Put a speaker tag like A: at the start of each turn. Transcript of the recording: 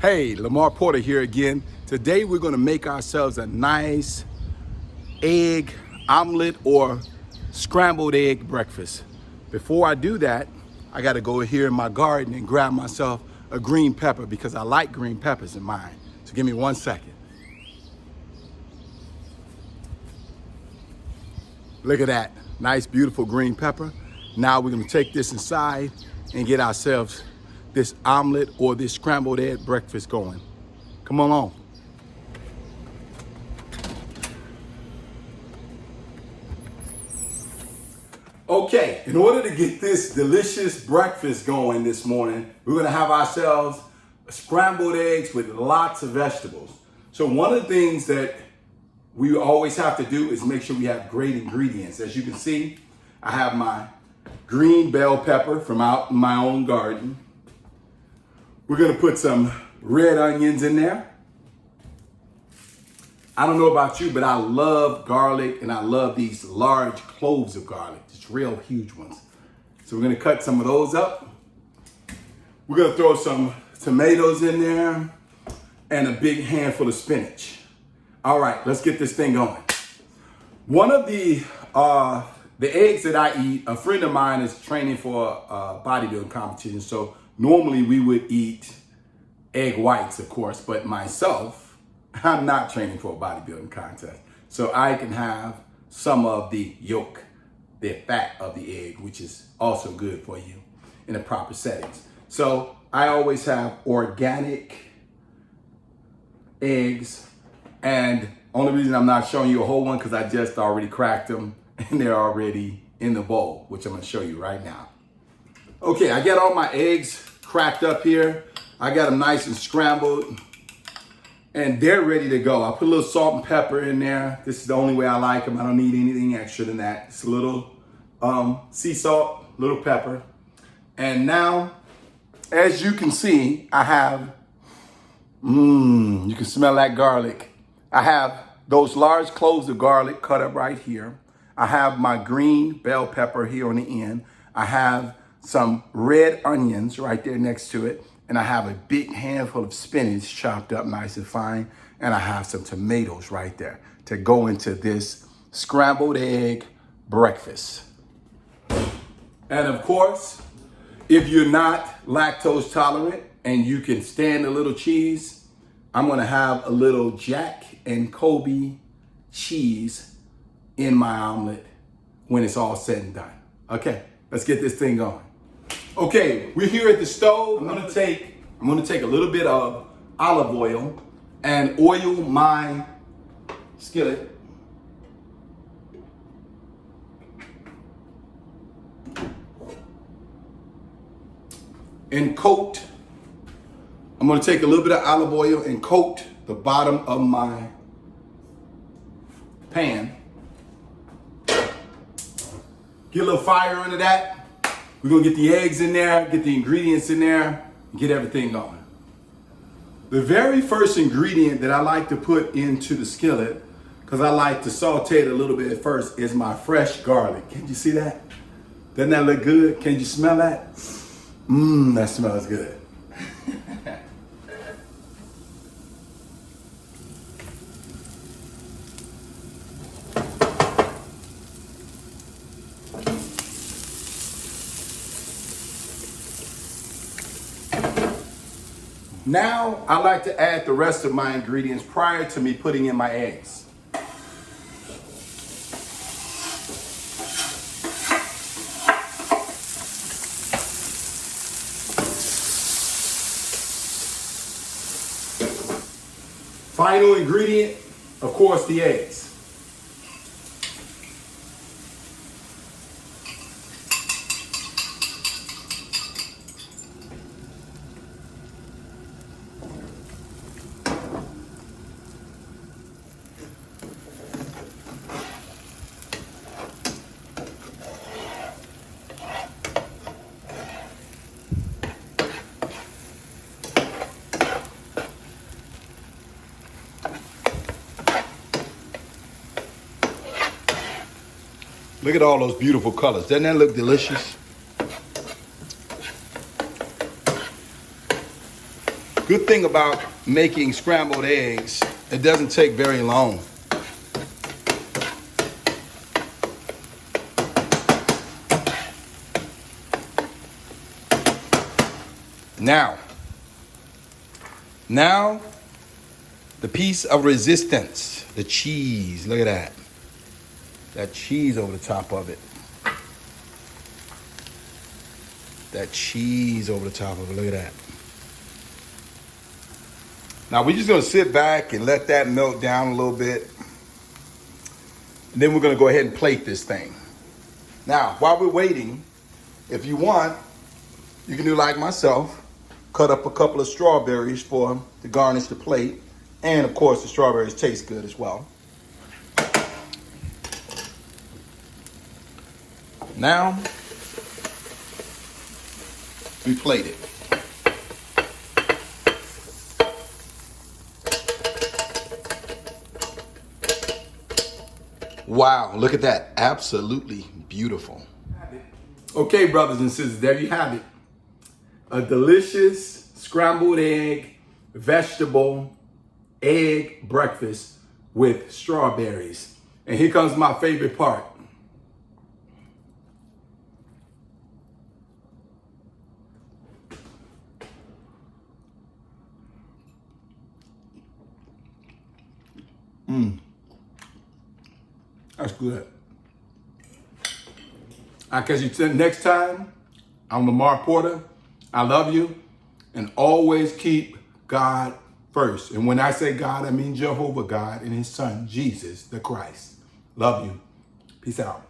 A: Hey, Lamar Porter here again. Today we're gonna make ourselves a nice egg omelet or scrambled egg breakfast. Before I do that, I gotta go here in my garden and grab myself a green pepper because I like green peppers in mine. So give me 1 second. Look at that, nice, beautiful green pepper. Now we're gonna take this inside and get ourselves this omelet or this scrambled egg breakfast going. Come on. Okay, in order to get this delicious breakfast going this morning, we're gonna have ourselves scrambled eggs with lots of vegetables. So one of the things that we always have to do is make sure we have great ingredients. As you can see, I have my green bell pepper from out in my own garden. We're gonna put some red onions in there. I don't know about you, but I love garlic and I love these large cloves of garlic, just real huge ones. So we're gonna cut some of those up. We're gonna throw some tomatoes in there and a big handful of spinach. All right, let's get this thing going. One of the eggs that I eat, a friend of mine is training for a bodybuilding competition, so normally we would eat egg whites, of course, but myself, I'm not training for a bodybuilding contest. So I can have some of the yolk, the fat of the egg, which is also good for you in the proper settings. So I always have organic eggs, and only reason I'm not showing you a whole one because I just already cracked them and they're already in the bowl, which I'm gonna show you right now. Okay, I got all my eggs cracked up here. I got them nice and scrambled and they're ready to go. I put a little salt and pepper in there. This is the only way I like them. I don't need anything extra than that. It's a little sea salt, little pepper. And now, as you can see, I have, you can smell that garlic. I have those large cloves of garlic cut up right here. I have my green bell pepper here on the end. I have some red onions right there next to it. And I have a big handful of spinach chopped up nice and fine. And I have some tomatoes right there to go into this scrambled egg breakfast. And of course, if you're not lactose tolerant and you can stand a little cheese, I'm gonna have a little Jack and Kobe cheese in my omelet when it's all said and done. Okay, let's get this thing going. Okay, we're here at the stove. I'm gonna take a little bit of olive oil and oil my skillet. And coat, I'm gonna take a little bit of olive oil and coat the bottom of my pan. Get a little fire under that. We're gonna get the eggs in there, get the ingredients in there, and get everything going. The very first ingredient that I like to put into the skillet, because I like to saute it a little bit at first, is my fresh garlic. Can you see that? Doesn't that look good? Can you smell that? That smells good. Now, I like to add the rest of my ingredients prior to me putting in my eggs. Final ingredient, of course, the eggs. Look at all those beautiful colors. Doesn't that look delicious? Good thing about making scrambled eggs, it doesn't take very long. Now, the piece of resistance, the cheese. Look at that. That cheese over the top of it. That cheese over the top of it. Look at that. Now we're just gonna sit back and let that melt down a little bit. And then we're gonna go ahead and plate this thing. Now, while we're waiting, if you want, you can do like myself, cut up a couple of strawberries to garnish the plate. And of course, the strawberries taste good as well. Now, we plate it. Wow, look at that. Absolutely beautiful. Okay, brothers and sisters, there you have it. A delicious scrambled egg, vegetable, egg breakfast with strawberries. And here comes my favorite part. That's good. I'll catch you next time. I'm Lamar Porter. I love you. And always keep God first. And when I say God, I mean Jehovah God and his son, Jesus the Christ. Love you. Peace out.